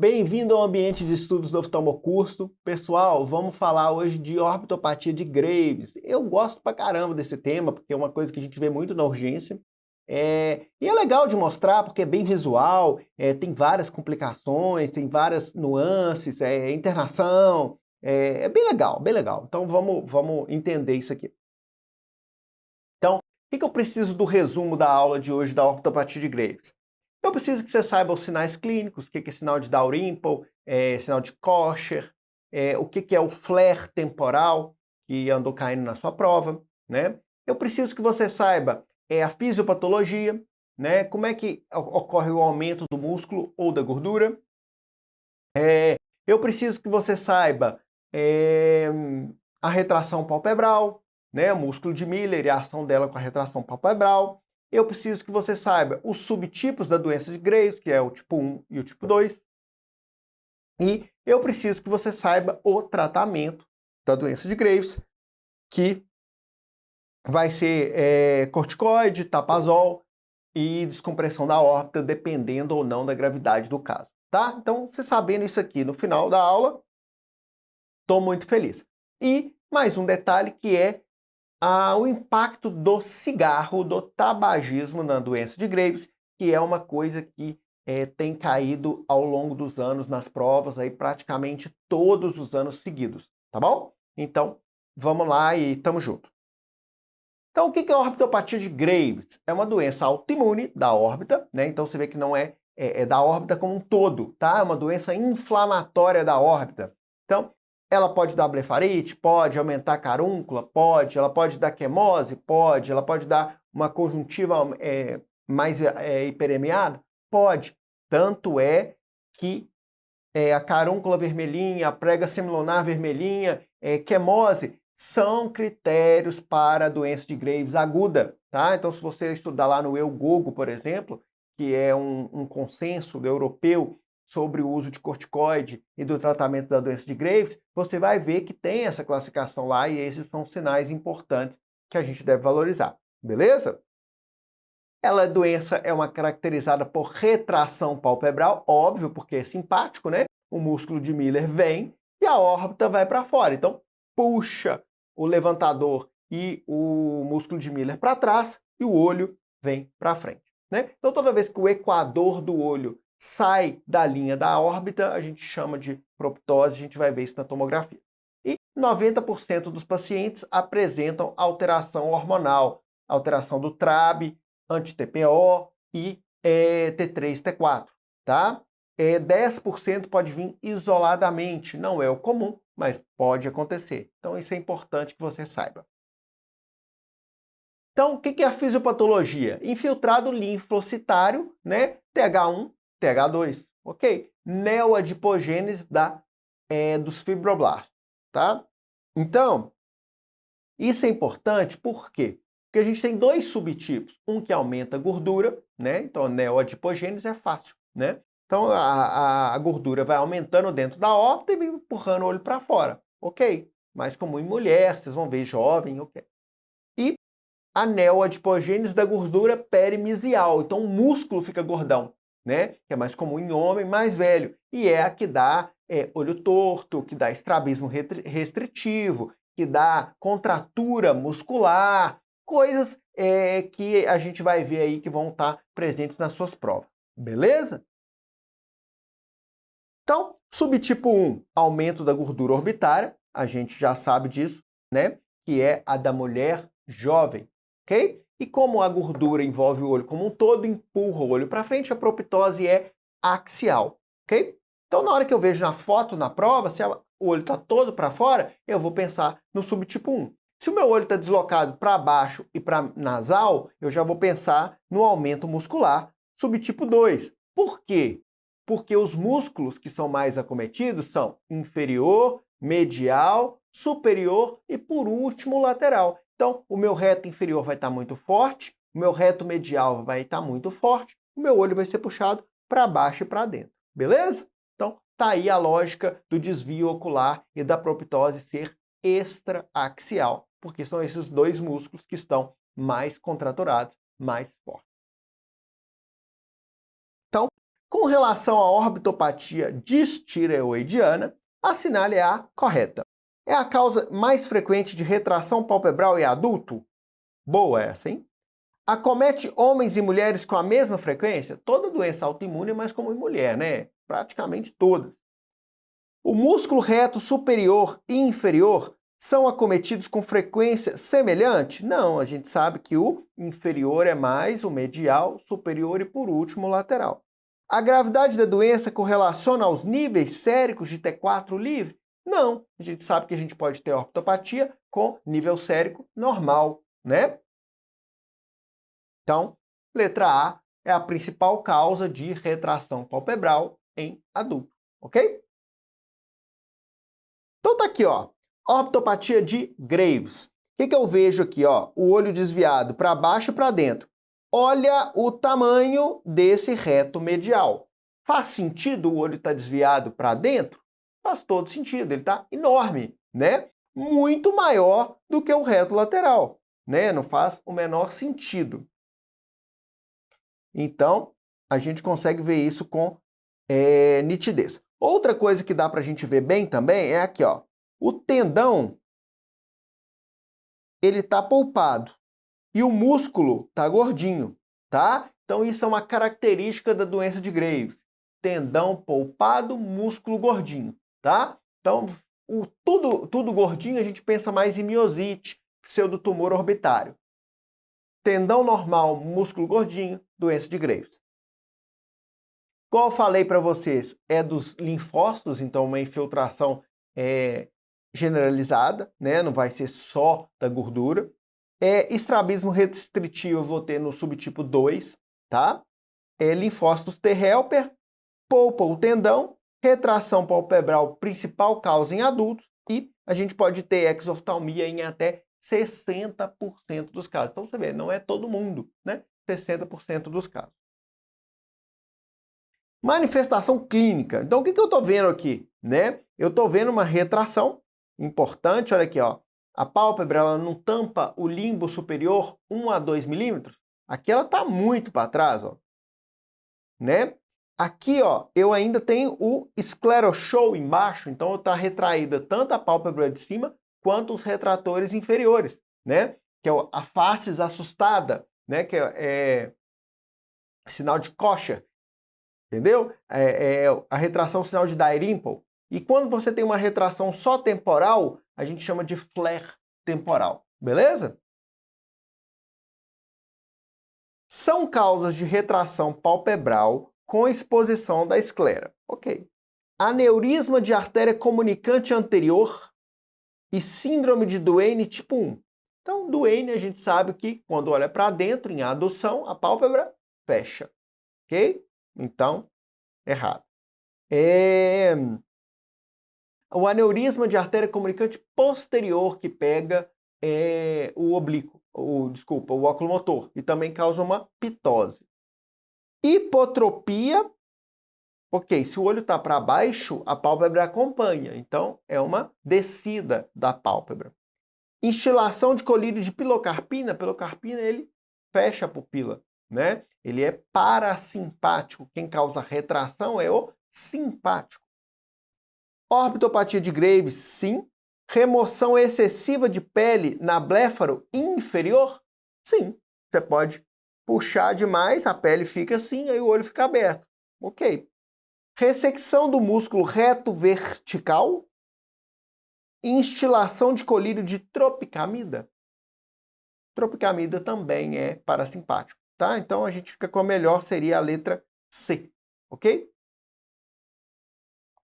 bem-vindo ao ambiente de estudos do oftalmocurso. Pessoal, vamos falar hoje de orbitopatia de Graves. Eu gosto pra caramba desse tema, porque é uma coisa que a gente vê muito na urgência. E é legal de mostrar, porque é bem visual, tem várias complicações, tem várias nuances, internação, é bem legal, bem legal. Então vamos entender isso aqui. Então, o que eu preciso do resumo da aula de hoje da orbitopatia de Graves? Eu preciso que você saiba os sinais clínicos, o que é sinal de Dalrymple, sinal de Kocher, o que é o flare temporal, que andou caindo na sua prova, né? Eu preciso que você saiba a fisiopatologia, né? Como é que ocorre o aumento do músculo ou da gordura. Eu preciso que você saiba a retração palpebral, né? O músculo de Miller e a ação dela com a retração palpebral. Eu preciso que você saiba os subtipos da doença de Graves, que é o tipo 1 e o tipo 2. E eu preciso que você saiba o tratamento da doença de Graves, que vai ser corticoide, tapazol e descompressão da órbita, dependendo ou não da gravidade do caso, tá? Então, você sabendo isso aqui no final da aula, estou muito feliz. E mais um detalhe que é o impacto do cigarro, do tabagismo na doença de Graves, que é uma coisa que tem caído ao longo dos anos nas provas, aí praticamente todos os anos seguidos, tá bom? Então, vamos lá e tamo junto. Então, o que é a orbitopatia de Graves? É uma doença autoimune da órbita, né? Então, você vê que não é da órbita como um todo, tá? É uma doença inflamatória da órbita. Então, ela pode dar blefarite? Pode. Aumentar a carúncula? Pode. Ela pode dar quemose? Pode. Ela pode dar uma conjuntiva mais hiperemiada? Pode. Tanto é que a carúncula vermelhinha, a prega semilunar vermelhinha, quemose, são critérios para a doença de Graves aguda, tá? Então, se você estudar lá no EUGOGO, por exemplo, que é um consenso europeu sobre o uso de corticoide e do tratamento da doença de Graves, você vai ver que tem essa classificação lá e esses são sinais importantes que a gente deve valorizar, beleza? Ela, doença é uma caracterizada por retração palpebral, óbvio, porque é simpático, né? O músculo de Miller vem e a órbita vai para fora. Então, puxa o levantador e o músculo de Miller para trás e o olho vem para frente, né? Então, toda vez que o equador do olho sai da linha da órbita, a gente chama de proptose, a gente vai ver isso na tomografia. E 90% dos pacientes apresentam alteração hormonal, alteração do TRAB, anti-TPO e T3, T4, tá? 10% pode vir isoladamente, não é o comum, mas pode acontecer. Então isso é importante que você saiba. Então, o que é a fisiopatologia? Infiltrado linfocitário, né? TH1, TH2, ok? Neoadipogênese dos fibroblastos, tá? Então, isso é importante por quê? Porque a gente tem dois subtipos. Um que aumenta a gordura, né? Então, a neoadipogênese é fácil, né? Então, a gordura vai aumentando dentro da órbita e vai empurrando o olho para fora. Ok. Mais comum em mulher, vocês vão ver jovem, ok. E a neoadipogênese da gordura perimisial. Então, o músculo fica gordão, né? Que é mais comum em homem mais velho. E é a que dá olho torto, que dá estrabismo restritivo, que dá contratura muscular, coisas que a gente vai ver aí que vão estar presentes nas suas provas. Beleza? Então, subtipo 1, aumento da gordura orbitária, a gente já sabe disso, né? Que é a da mulher jovem, ok? E como a gordura envolve o olho como um todo, empurra o olho para frente, a proptose é axial, ok? Então, na hora que eu vejo na foto, na prova, se o olho está todo para fora, eu vou pensar no subtipo 1. Se o meu olho está deslocado para baixo e para nasal, eu já vou pensar no aumento muscular, subtipo 2. Por quê? Porque os músculos que são mais acometidos são inferior, medial, superior e, por último, lateral. Então, o meu reto inferior vai estar muito forte, o meu reto medial vai estar muito forte, o meu olho vai ser puxado para baixo e para dentro. Beleza? Então, tá aí a lógica do desvio ocular e da proptose ser extraaxial, porque são esses dois músculos que estão mais contraturados, mais fortes. Então, Com relação à orbitopatia distireoidiana, assinale a correta. É a causa mais frequente de retração palpebral em adulto? Boa essa, hein? Acomete homens e mulheres com a mesma frequência? Toda doença autoimune, mas como em mulher, né? Praticamente todas. O músculo reto superior e inferior são acometidos com frequência semelhante? Não, a gente sabe que o inferior é mais o medial, superior e, por último, o lateral. A gravidade da doença correlaciona aos níveis séricos de T4 livre? Não, a gente sabe que a gente pode ter ortopatia com nível sérico normal, né? Então, letra A é a principal causa de retração palpebral em adulto, ok? Então tá aqui, ó, ortopatia de Graves. O que eu vejo aqui, ó? O olho desviado para baixo e para dentro. Olha o tamanho desse reto medial. Faz sentido o olho estar desviado para dentro? Faz todo sentido, ele está enorme, né? Muito maior do que o reto lateral, né? Não faz o menor sentido. Então, a gente consegue ver isso com nitidez. Outra coisa que dá para a gente ver bem também é aqui, ó. O tendão, ele está polpado e o músculo está gordinho, tá? Então, isso é uma característica da doença de Graves. Tendão polpado, músculo gordinho, tá? Então, tudo gordinho, a gente pensa mais em miosite, pseudotumor orbitário. Tendão normal, músculo gordinho, doença de Graves. Como eu falei para vocês, é dos linfócitos, então uma infiltração generalizada, né? Não vai ser só da gordura. Estrabismo restritivo eu vou ter no subtipo 2, tá? Linfócitos T helper, polpa o tendão, retração palpebral principal causa em adultos e a gente pode ter exoftalmia em até 60% dos casos. Então você vê, não é todo mundo, né? 60% dos casos. Manifestação clínica. Então, o que eu estou vendo aqui? Né? Eu estou vendo uma retração importante. Olha aqui, ó. A pálpebra ela não tampa o limbo superior 1 a 2 milímetros. Aqui ela está muito para trás. Ó. Né? Aqui ó, eu ainda tenho o escleroshow embaixo. Então, está retraída tanto a pálpebra de cima quanto os retratores inferiores. Né? Que é a face assustada. Né? Que é sinal de Kocher. Entendeu? A retração sinal de Dalrymple. E quando você tem uma retração só temporal, a gente chama de flare temporal. Beleza? São causas de retração palpebral com exposição da esclera. Ok. Aneurisma de artéria comunicante anterior e síndrome de Duane tipo 1. Então, Duane a gente sabe que quando olha para dentro, em adução, a pálpebra fecha. Ok? Então, errado. O aneurisma de artéria comunicante posterior que pega o oblíquo, o oculomotor, e também causa uma pitose. Hipotropia, ok, se o olho está para baixo, a pálpebra acompanha, então é uma descida da pálpebra. Instilação de colírio de pilocarpina, ele fecha a pupila, né? Ele é parasimpático, quem causa retração é o simpático. Orbitopatia de Graves, sim. Remoção excessiva de pele na blefaro inferior? Sim. Você pode puxar demais, a pele fica assim, aí o olho fica aberto. Ok. Ressecção do músculo reto vertical? Instilação de colírio de tropicamida? Tropicamida também é parasimpático, tá? Então a gente fica com a melhor, seria a letra C, ok?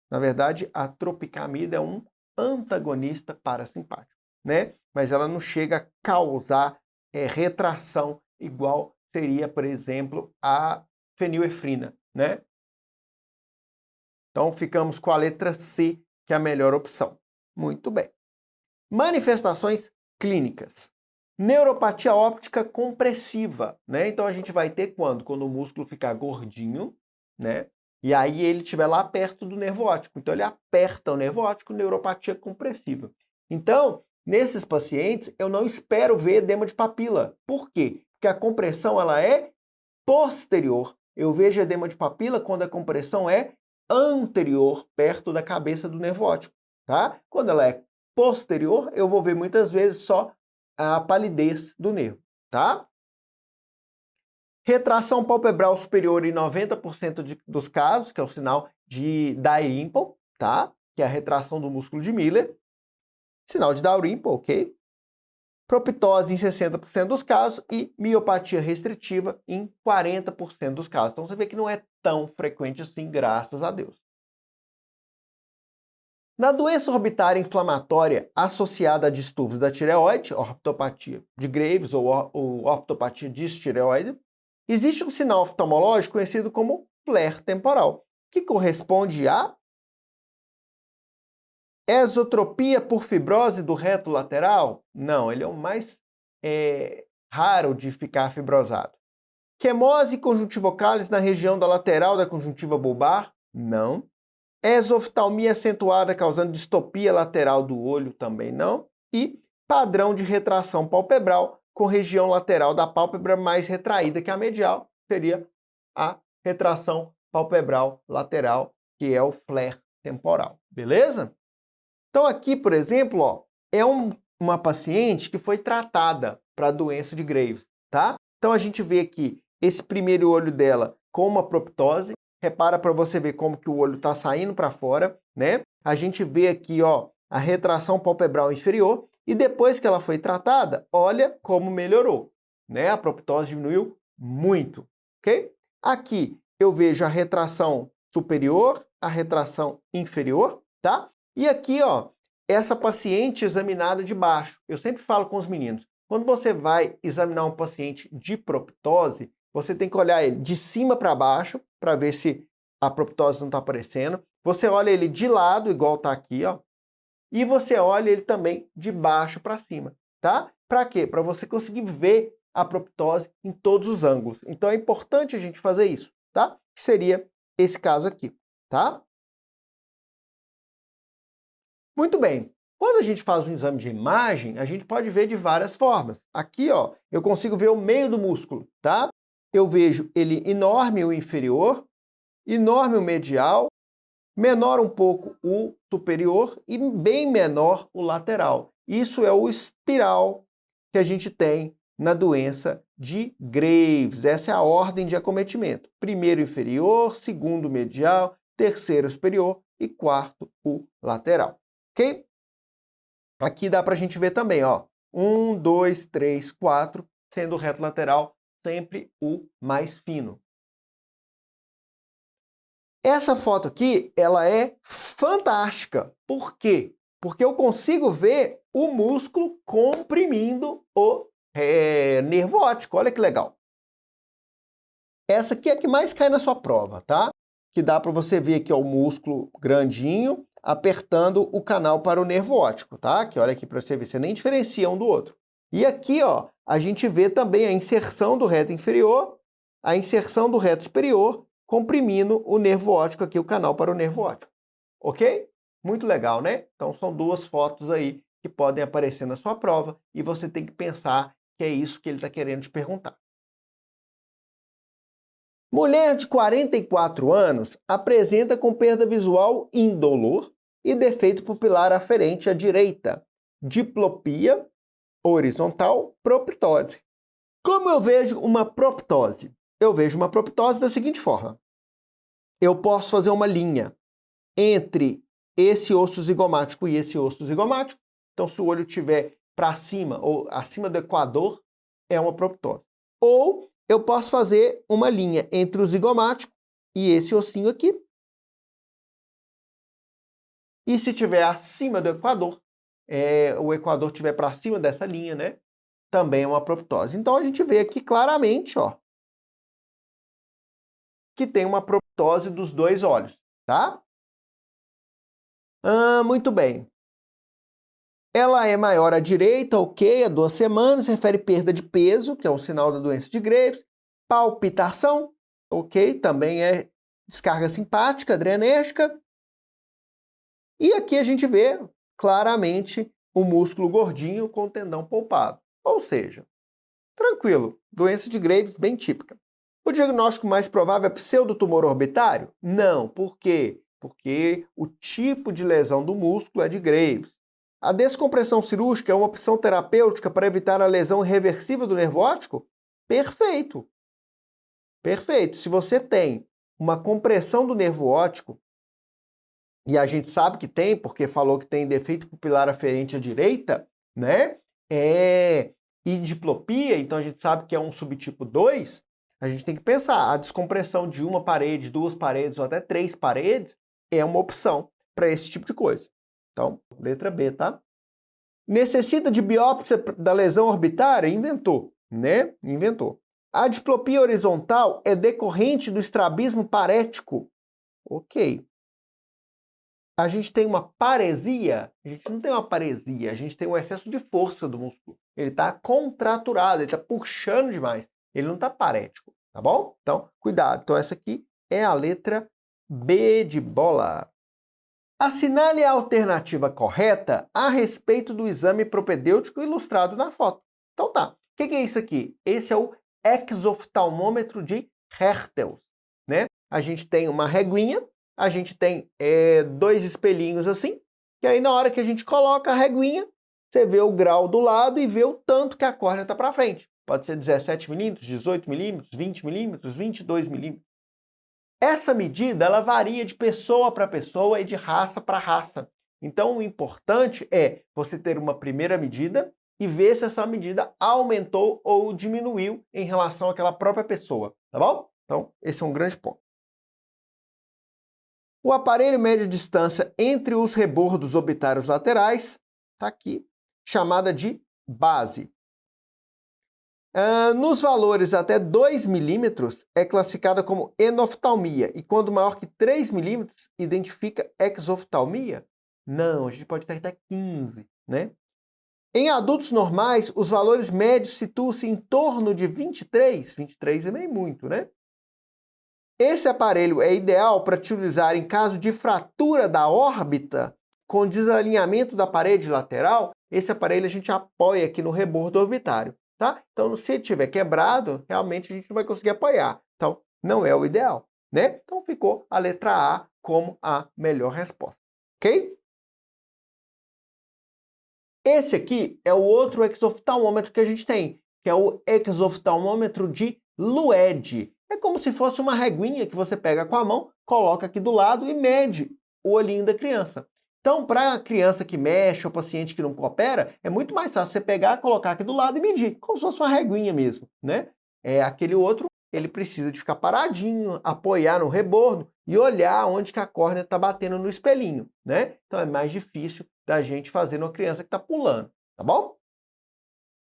Na verdade, a tropicamida é um antagonista parasimpático, né? Mas ela não chega a causar retração igual seria, por exemplo, a fenilefrina, né? Então, ficamos com a letra C, que é a melhor opção. Muito bem. Manifestações clínicas. Neuropatia óptica compressiva, né? Então, a gente vai ter quando? Quando o músculo ficar gordinho, né? E aí ele estiver lá perto do nervo óptico. Então, ele aperta o nervo óptico, neuropatia compressiva. Então, nesses pacientes, eu não espero ver edema de papila. Por quê? Porque a compressão ela é posterior Eu vejo edema de papila quando a compressão é anterior, perto da cabeça do nervo óptico, tá? Quando ela é posterior, eu vou ver muitas vezes só a palidez do nervo, tá? Retração palpebral superior em 90% dos casos, que é o sinal de Dalrymple, tá? Que é a retração do músculo de Miller. Sinal de Dalrymple, ok? Proptose em 60% dos casos e miopatia restritiva em 40% dos casos. Então você vê que não é tão frequente assim, graças a Deus. Na doença orbitária inflamatória associada a distúrbios da tireoide, ortopatia de Graves ou ortopatia distireoide, existe um sinal oftalmológico conhecido como flare temporal, que corresponde a esotropia por fibrose do reto lateral? Não, ele é o mais raro de ficar fibrosado. Quemose conjuntivocalis na região da lateral da conjuntiva bulbar? Não. Exoftalmia acentuada causando distopia lateral do olho? Também não. E padrão de retração palpebral com região lateral da pálpebra mais retraída que a medial, seria a retração palpebral lateral, que é o flare temporal. Beleza? Então aqui, por exemplo, ó, é uma paciente que foi tratada para a doença de Graves, tá? Então a gente vê aqui esse primeiro olho dela com uma proptose. Repara para você ver como que o olho está saindo para fora, né? A gente vê aqui, ó, a retração palpebral inferior e depois que ela foi tratada, olha como melhorou, né? A proptose diminuiu muito, ok? Aqui eu vejo a retração superior, a retração inferior, tá? E aqui, ó, essa paciente examinada de baixo. Eu sempre falo com os meninos, quando você vai examinar um paciente de proptose, você tem que olhar ele de cima para baixo, para ver se a proptose não está aparecendo. Você olha ele de lado, igual está aqui, ó. E você olha ele também de baixo para cima, tá? Para quê? Para você conseguir ver a proptose em todos os ângulos. Então é importante a gente fazer isso, tá? Que seria esse caso aqui, tá? Muito bem. Quando a gente faz um exame de imagem, a gente pode ver de várias formas. Aqui, ó, eu consigo ver o meio do músculo, tá? Eu vejo ele enorme o inferior, enorme o medial, menor um pouco o superior e bem menor o lateral. Isso é o espiral que a gente tem na doença de Graves. Essa é a ordem de acometimento. Primeiro inferior, segundo medial, terceiro superior e quarto o lateral. Ok? Aqui dá para a gente ver também, ó. 1, 2, 3, 4, sendo o reto lateral sempre o mais fino. Essa foto aqui, ela é fantástica. Por quê? Porque eu consigo ver o músculo comprimindo o nervo óptico. Olha que legal. Essa aqui é a que mais cai na sua prova, tá? Que dá para você ver aqui ó, o músculo grandinho apertando o canal para o nervo óptico, tá? Que olha aqui para você ver, você nem diferencia um do outro. E aqui, ó, a gente vê também a inserção do reto inferior, a inserção do reto superior, comprimindo o nervo óptico aqui, o canal para o nervo óptico. Ok? Muito legal, né? Então são duas fotos aí que podem aparecer na sua prova e você tem que pensar que é isso que ele está querendo te perguntar. Mulher de 44 anos apresenta com perda visual indolor e defeito pupilar aferente à direita, diplopia horizontal, proptose. Como eu vejo uma proptose? Eu vejo uma proptose da seguinte forma. Eu posso fazer uma linha entre esse osso zigomático e esse osso zigomático. Então, se o olho estiver para cima ou acima do equador, é uma proptose. Ou eu posso fazer uma linha entre o zigomático e esse ossinho aqui. E se estiver acima do equador, o equador estiver para cima dessa linha, né? Também é uma proptose. Então a gente vê aqui claramente, ó, que tem uma proptose dos dois olhos, tá? Muito bem. Ela é maior à direita, ok, há 2 semanas, refere perda de peso, que é um sinal da doença de Graves. Palpitação, ok, também é descarga simpática, adrenérgica. E aqui a gente vê claramente o músculo gordinho com o tendão polpado. Ou seja, tranquilo, doença de Graves bem típica. O diagnóstico mais provável é pseudotumor orbitário? Não. Por quê? Porque o tipo de lesão do músculo é de Graves. A descompressão cirúrgica é uma opção terapêutica para evitar a lesão irreversível do nervo óptico? Perfeito. Perfeito. Se você tem uma compressão do nervo óptico, e a gente sabe que tem, porque falou que tem defeito pupilar aferente à direita, né? E diplopia, então a gente sabe que é um subtipo 2, a gente tem que pensar, a descompressão de uma parede, duas paredes ou até três paredes é uma opção para esse tipo de coisa. Então, letra B, tá? Necessita de biópsia da lesão orbitária? Inventou, né? Inventou. A diplopia horizontal é decorrente do estrabismo parético? Ok. A gente tem uma paresia? A gente não tem uma paresia, a gente tem um excesso de força do músculo. Ele está contraturado, ele está puxando demais. Ele não está parético, tá bom? Então, cuidado. Então, essa aqui é a letra B de bola. Assinale a alternativa correta a respeito do exame propedêutico ilustrado na foto. Então tá. O que é isso aqui? Esse é o exoftalmômetro de Hertel, né? A gente tem uma reguinha, a gente tem dois espelhinhos assim, e aí na hora que a gente coloca a reguinha, você vê o grau do lado e vê o tanto que a córnea está para frente. Pode ser 17 milímetros, 18 milímetros, 20 milímetros, 22 milímetros. Essa medida ela varia de pessoa para pessoa e de raça para raça. Então, o importante é você ter uma primeira medida e ver se essa medida aumentou ou diminuiu em relação àquela própria pessoa, tá bom? Então, esse é um grande ponto. O aparelho média distância entre os rebordos orbitários laterais, está aqui, chamada de base. Nos valores até 2 milímetros, é classificada como enoftalmia. E quando maior que 3 milímetros, identifica exoftalmia? Não, a gente pode ter até 15, né? Em adultos normais, os valores médios situam-se em torno de 23. 23 é meio muito, né? Esse aparelho é ideal para utilizar em caso de fratura da órbita com desalinhamento da parede lateral. Esse aparelho a gente apoia aqui no rebordo orbitário. Tá? Então, se ele tiver quebrado, realmente a gente não vai conseguir apoiar. Então, não é o ideal, né? Então, ficou a letra A como a melhor resposta, ok? Esse aqui é o outro exoftalmômetro que a gente tem, que é o exoftalmômetro de Lued. É como se fosse uma reguinha que você pega com a mão, coloca aqui do lado e mede o olhinho da criança. Então, para a criança que mexe ou paciente que não coopera, é muito mais fácil você pegar, colocar aqui do lado e medir, como se fosse uma reguinha mesmo, né? Aquele outro, ele precisa de ficar paradinho, apoiar no rebordo e olhar onde que a córnea está batendo no espelhinho, né? Então é mais difícil da gente fazer numa criança que está pulando, tá bom?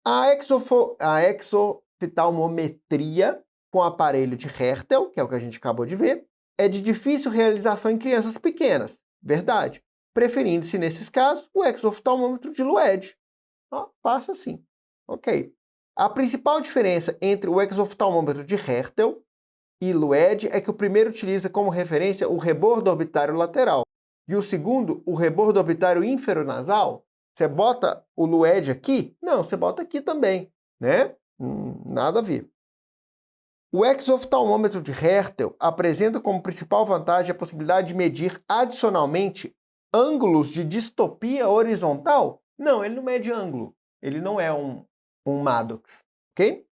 A exoftalmometria com aparelho de Hertel, que é o que a gente acabou de ver, é de difícil realização em crianças pequenas, verdade, preferindo-se, nesses casos, o exoftalmômetro de Lued. Ó, fácil assim. Ok. A principal diferença entre o exoftalmômetro de Hertel e Lued é que o primeiro utiliza como referência o rebordo orbitário lateral e o segundo, o rebordo orbitário inferonasal. Você bota o Lued aqui? Não, você bota aqui também, né? Nada a ver. O exoftalmômetro de Hertel apresenta como principal vantagem a possibilidade de medir adicionalmente ângulos de distopia horizontal? Não, ele não mede ângulo. Ele não é um Maddox, ok?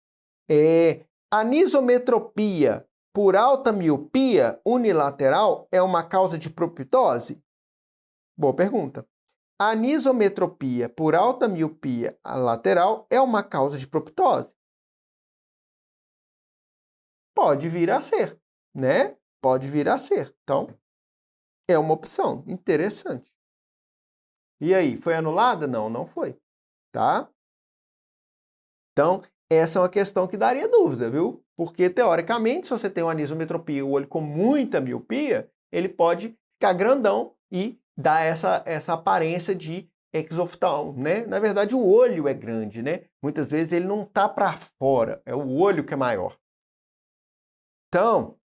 Anisometropia por alta miopia unilateral é uma causa de proptose? Boa pergunta. Anisometropia por alta miopia lateral é uma causa de proptose? Pode vir a ser, né? Pode vir a ser. Então, é uma opção interessante. E aí, foi anulada? Não, não foi, tá? Então, essa é uma questão que daria dúvida, viu? Porque, teoricamente, se você tem uma anisometropia, o olho com muita miopia, ele pode ficar grandão e dar essa aparência de exoftalmo, né? Na verdade, o olho é grande, né? Muitas vezes ele não tá para fora, é o olho que é maior. Então,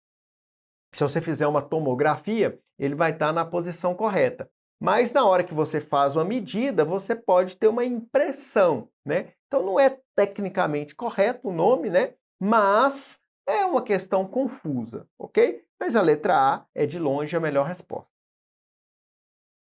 se você fizer uma tomografia, ele vai estar na posição correta. Mas na hora que você faz uma medida, você pode ter uma impressão, né? Então não é tecnicamente correto o nome, né? Mas É uma questão confusa, ok? Mas a letra A é de longe a melhor resposta.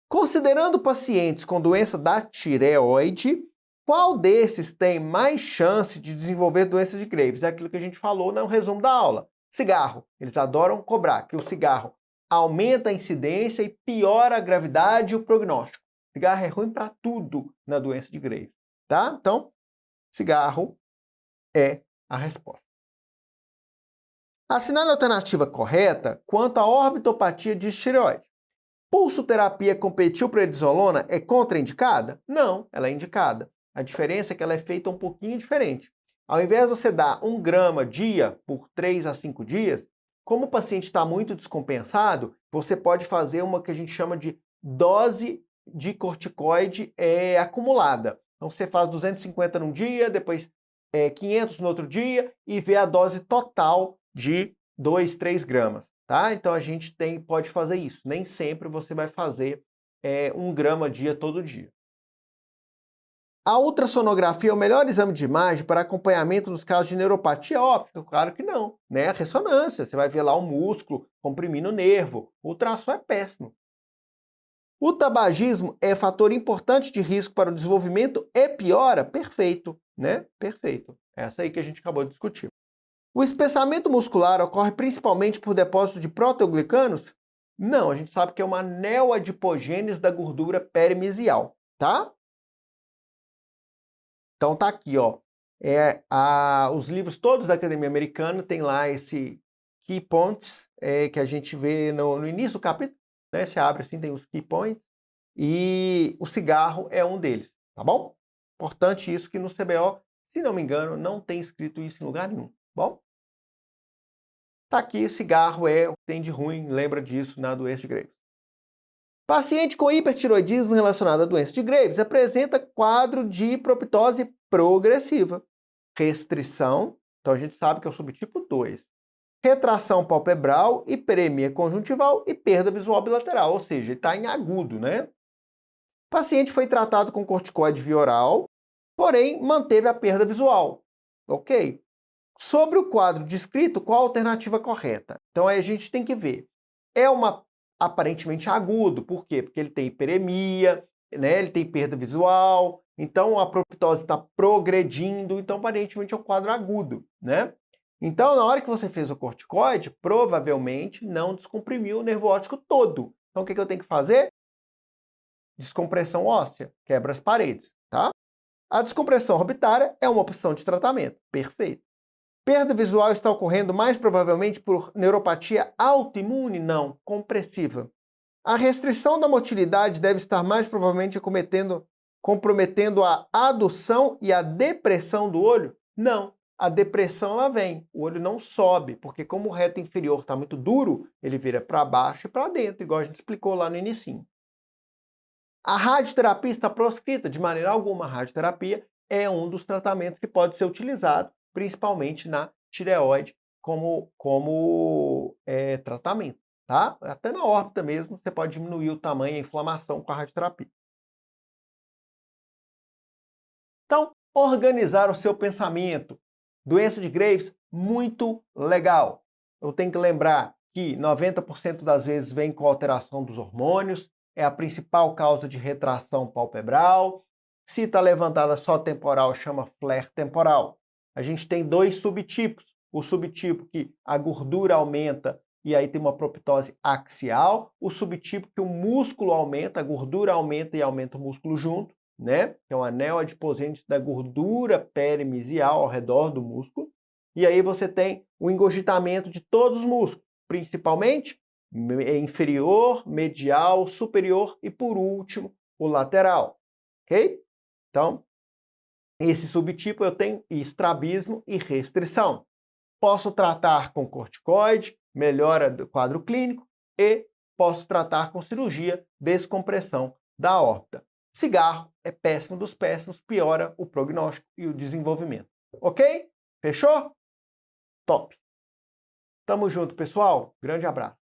Considerando pacientes com doença da tireoide, qual desses tem mais chance de desenvolver doenças de Graves? É aquilo que a gente falou no resumo da aula. Cigarro. Eles adoram cobrar que o cigarro aumenta a incidência e piora a gravidade e o prognóstico. Cigarro é ruim para tudo na doença de Graves, tá? Então, cigarro é a resposta. Assinale a alternativa correta quanto à orbitopatia de tireoide. Pulsoterapia com metilprednisolona é contraindicada? Não, ela é indicada. A diferença é que ela é feita um pouquinho diferente. Ao invés de você dar 1 grama dia por 3 a 5 dias, como o paciente está muito descompensado, você pode fazer uma que a gente chama de dose de corticoide acumulada. Então você faz 250 num dia, depois 500 no outro dia e vê a dose total de 2, 3 gramas. Tá? Então a gente pode fazer isso. Nem sempre você vai fazer 1 grama dia todo dia. A ultrassonografia é o melhor exame de imagem para acompanhamento nos casos de neuropatia óptica? Claro que não, né? A ressonância, você vai ver lá o músculo comprimindo o nervo. O ultrassom é péssimo. O tabagismo é fator importante de risco para o desenvolvimento e piora? Perfeito, né? Perfeito. Essa aí que a gente acabou de discutir. O espessamento muscular ocorre principalmente por depósito de proteoglicanos? Não, a gente sabe que é uma neoadipogênese da gordura perimesial, tá? Então tá aqui, ó. Os livros todos da Academia Americana tem lá esse key points que a gente vê no início do capítulo, né? Você abre assim, tem os key points e o cigarro é um deles, tá bom? Importante isso que no CBO, se não me engano, não tem escrito isso em lugar nenhum, tá bom? Tá aqui, cigarro é o que tem de ruim, lembra disso na doença de Graves. Paciente com hipertiroidismo relacionado à doença de Graves apresenta quadro de proptose progressiva. Restrição, então a gente sabe que é o subtipo 2. Retração palpebral, hiperemia conjuntival e perda visual bilateral, ou seja, ele está em agudo, né? O paciente foi tratado com corticoide via oral, porém manteve a perda visual. Ok? Sobre o quadro descrito, qual a alternativa correta? Então aí a gente tem que ver. É aparentemente agudo, por quê? Porque ele tem hiperemia, né? Ele tem perda visual, então a proptose está progredindo, então aparentemente é um quadro agudo, né? Então, na hora que você fez o corticoide, provavelmente não descomprimiu o nervo óptico todo. Então, o que eu tenho que fazer? Descompressão óssea, quebra as paredes, tá? A descompressão orbitária é uma opção de tratamento, perfeito. Perda visual está ocorrendo mais provavelmente por neuropatia autoimune? Não, compressiva. A restrição da motilidade deve estar mais provavelmente comprometendo a adução e a depressão do olho? Não. A depressão ela vem, o olho não sobe, porque como o reto inferior está muito duro, ele vira para baixo e para dentro, igual a gente explicou lá no início. A radioterapia está proscrita? De maneira alguma. A radioterapia é um dos tratamentos que pode ser utilizado, principalmente na tireoide, como tratamento. Tá? Até na órbita mesmo, você pode diminuir o tamanho, a inflamação com a radioterapia. Então, organizar o seu pensamento. Doença de Graves, muito legal. Eu tenho que lembrar que 90% das vezes vem com alteração dos hormônios, é a principal causa de retração palpebral. Se está levantada só temporal, chama flare temporal. A gente tem 2 subtipos. O subtipo que a gordura aumenta e aí tem uma proptose axial. O subtipo que o músculo aumenta, a gordura aumenta e aumenta o músculo junto, né? Que é um anel adiposente da gordura perimesial ao redor do músculo. E aí você tem o engurgitamento de todos os músculos, principalmente inferior, medial, superior e, por último, o lateral. Ok? Então, esse subtipo eu tenho estrabismo e restrição. Posso tratar com corticoide, melhora do quadro clínico, e posso tratar com cirurgia, descompressão da órbita. Cigarro é péssimo dos péssimos, piora o prognóstico e o desenvolvimento. Ok? Fechou? Top! Tamo junto, pessoal. Grande abraço.